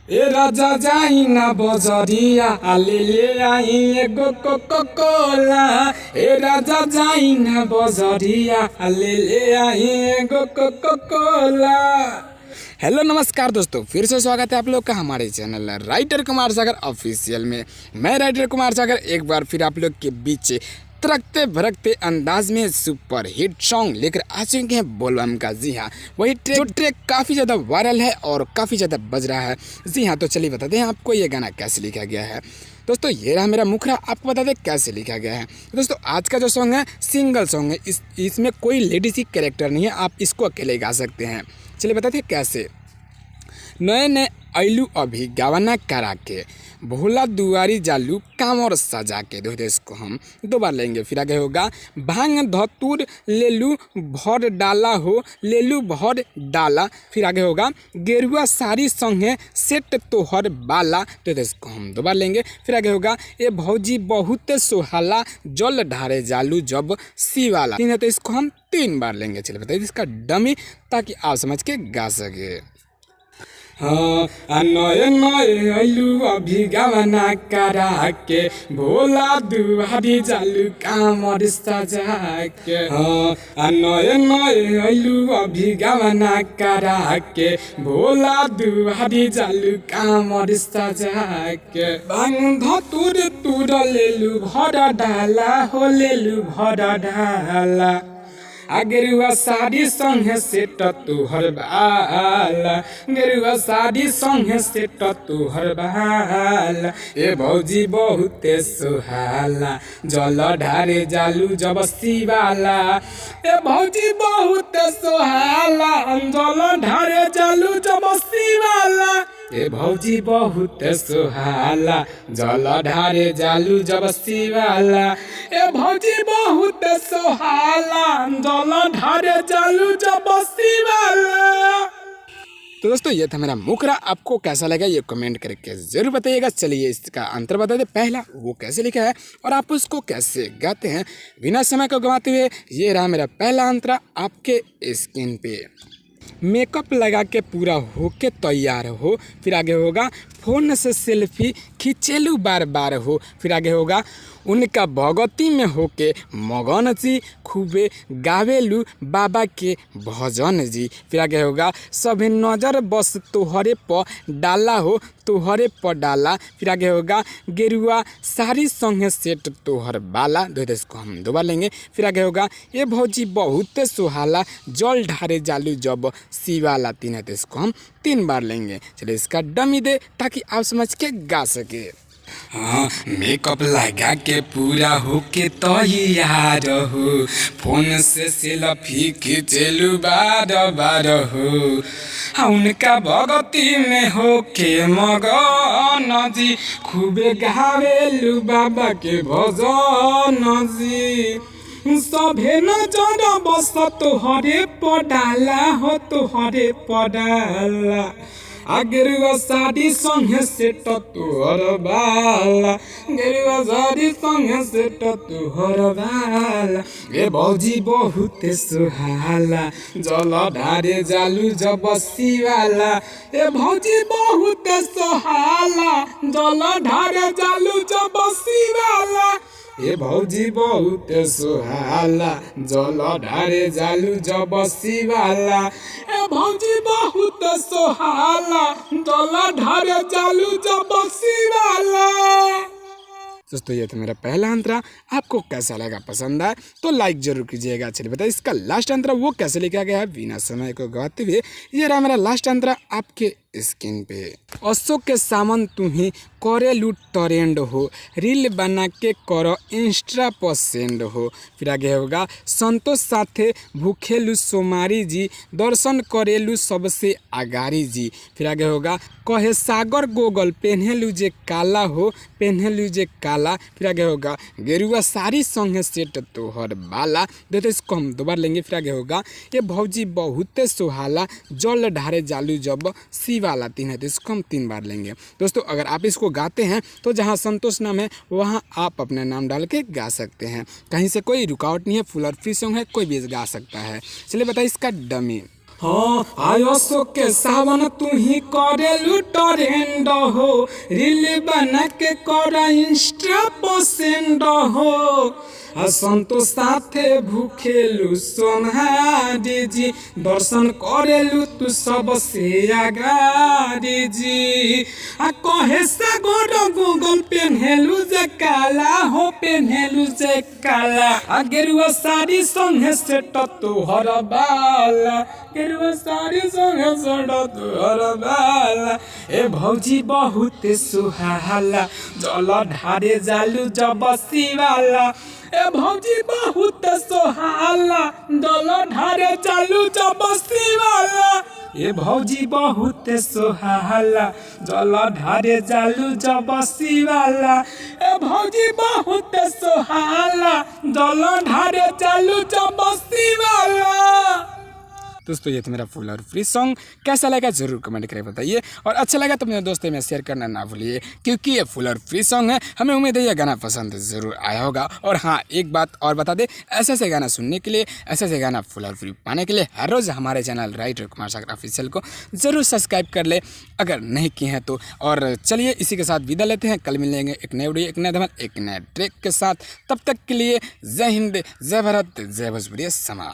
ए राजा जाई ना बजरिया ले ले आई एगो कोको कोला। ए राजा जाई ना बजरिया ले ले आई एगो कोको कोला। हेलो नमस्कार दोस्तों, फिर से स्वागत है आप लोग का हमारे channel writer Kumar Sagar official में। मैं राइटर कुमार सागर एक बार फिर आप लोग के बीच तड़कते भड़कते अंदाज में सुपर हिट सॉन्ग लेकर आ चुके हैं बोलबम का। जी हाँ, वही ट्रैक काफ़ी ज़्यादा वायरल है और काफ़ी ज़्यादा बज रहा है। जी हाँ, तो चलिए बताते हैं आपको ये गाना कैसे लिखा गया है। दोस्तों ये रहा मेरा मुखरा, आपको बता दें कैसे लिखा गया है। दोस्तों आज का जो सॉन्ग है सिंगल सॉन्ग है, इसमें कोई लेडीज की कैरेक्टर नहीं है, आप इसको अकेले गा सकते हैं। चलिए बताते हैं कैसे। नए नए ऐलू अभी गावना करा के, भोला दुआरी जालू कामर सजा के। देखो इसको हम दो बार लेंगे, फिर आगे होगा भांग धतूर लेलू भर डाला हो, लेलू भर डाला। फिर आगे होगा गेरुआ साड़ी संगे सेट तोहर बाला। तो इसको हम दो बार लेंगे, फिर आगे होगा ए भौजी बहुत सोहाला जल ढारे जालू जब शिवाला। तीन है तो इसको हम 3 बार लेंगे। चलिए बताइए इसका डमी, ताकि आप समझ के गा सके। हाँ, नए नए ऐलू अभी गावना करा के, भोला दुआरी जालू कामर सजा के। हाँ, नए नए ऐलू अभी गावना करा के, भोला दुआरी जालू कामर सजा के। भांग धतूर तूर लेलू भर डाला हो, लेलू भर डाला। गेरुआ साड़ी संगे सेट तुहर बाला, गेरुआ साड़ी संगे सेट तुहर बाला। ए भौजी बहुते सुहाला जल ढारे जालू जब शिवाला। ए भौजी बहुते सुहाला जल ढारे जालू जब शिवाला। ए भौजी बहुत सुहाला जल ढारे जालू जब शिवाला। ए भौजी बहुत सुहाला जल ढारे जालू जब शिवाला। तो दोस्तों ये था मेरा मुखरा, आपको कैसा लगा ये कमेंट करके जरूर बताइएगा। चलिए इसका अंतर बता दे, पहला वो कैसे लिखा है और आप उसको कैसे गाते हैं बिना समय को गंवाते हुए। ये रहा मेरा पहला अंतरा आपके स्क्रीन पे। मेकअप लगा के पूरा होके तैयार हो, फिर आगे होगा फ़ोन से सेल्फी खींचेलू बार बार हो। फिर आगे होगा उनका भगती में होके मगन जी, खूबे गावेलू बाबा के भजन जी। फिर आगे होगा सभी नज़र बस तोहरे पर डाला हो, तोहरे पर डाला। फिर आगे होगा गेरुआ साड़ी संगे सेट तोहर बाला। दो इसको हम दो बार लेंगे। फिर आगे होगा ये भौजी बहुत सुहाला जल ढारे जालू जब शिवाला। तीन है तो इसको हम 3 बार लेंगे। चलिए इसका डमी दे ताकि आप समझ के गा सके। हाँ, मेकअप लगा के पूरा होके तैयार हो, फोन से सेल्फी खींचेलू बार बार हो। हाँ, उनका भगती में होके मगन जी, खूबे गावेलू बाबा के भजन जी। सभे नजर बस तोहरे पडाला हो, तोहरे पडाला। गेरुआ साड़ी संगे सेट तुहर बाला, गेरुआ साड़ी संगे सेट तुहर बाला। ए भौजी बहुत सुहाला जल ढारे जालू जब शिवाला। ए भौजी बहुत सुहाला जल ढारे जालू जब शिवाला। ए भौजी बहुत सुहाला जल ढारे जालू जब शिवाला। ए भौजी बहुत सुहाला जल ढारे जालू जब शिवाला। दोस्तों ये तो मेरा पहला अंतरा, आपको कैसा लगा, पसंद आया तो लाइक जरूर कीजिएगा। चलिए बताइए इसका लास्ट अंतरा वो कैसे लिखा गया है बिना समय को गवाते हुए। ये रहा मेरा लास्ट अंतरा आपके स्क्रीन पे। अशोक के सामान तुम्हें करेलू ट्रेंड हो, रील बना के करो इंस्टा पर सेंड हो। फिर आगे होगा संतोष साथे भूखेलू सोमारी जी, दर्शन करेलू सबसे आगारी जी। फिर आगे होगा कहे सागर गोगल पेन्हेलू जे काला हो, पेन्हेलू जे काला। फिर आगे होगा गेरुआ साड़ी संगे सेट तोहर बाला। देखो इसको हम 2 बार लेंगे। फिर आगे होगा ये भौजी बहुत सुहाला जल ढारे जालू जब शिवाला। 3 है तो इसको हम 3 बार लेंगे। दोस्तों अगर आप इसको गाते हैं तो जहाँ संतोष नाम है वहाँ आप अपना नाम डाल के गा सकते हैं, कहीं से कोई रुकावट नहीं है, फुल और फ्री सॉन्ग है, कोई भी गा सकता है। चलिए बताइए इसका डमी। हाँ आयो के सावन तू ही करेलू ट्रेंड हो, रील बना के कर इंस्टा पर सेंड हो। संतो साथे भूखेलू सोनारी जी, दर्शन करेलू तू सबसे आगारी जी। कहे सागर गूगल पेन्हेलू जे काला हो, पेन्हेलू जे काला। गेरुआ साड़ी संगे सेट तोहर बाला, गेरुआ साड़ी संगे सेट तोहर बाला। ए भौजी बहुत सुहाला, जल ढारे जालू जब शिवाला। ए भौजी बहुत सोहाला, जल ढारे चालू जब शिवाला। ए भौजी बहुत सोहाला, जल ढारे जालू जब शिवाला। ए भौजी बहुत सोहाला, जल ढारे चालू जब शिवाला। दोस्तों ये था मेरा फुल और फ्री सॉन्ग, कैसा लगा जरूर कमेंट करके बताइए, और अच्छा लगा तो मेरे दोस्तों में शेयर करना ना भूलिए, क्योंकि ये फुल और फ्री सॉन्ग है। हमें उम्मीद है ये गाना पसंद ज़रूर आया होगा। और हाँ एक बात और बता दे, ऐसे गाना सुनने के लिए, ऐसे गाना फुल और फ्री पाने के लिए हर रोज़ हमारे channel writer Kumar Sagar official को ज़रूर सब्सक्राइब कर ले अगर नहीं किए हैं तो। और चलिए इसी के साथ विदा लेते हैं, कल मिलेंगे एक नए वीडियो, एक नए धमाल, एक नए ट्रैक के साथ। तब तक के लिए जय हिंद, जय भारत, जय भोजपुरी समाज।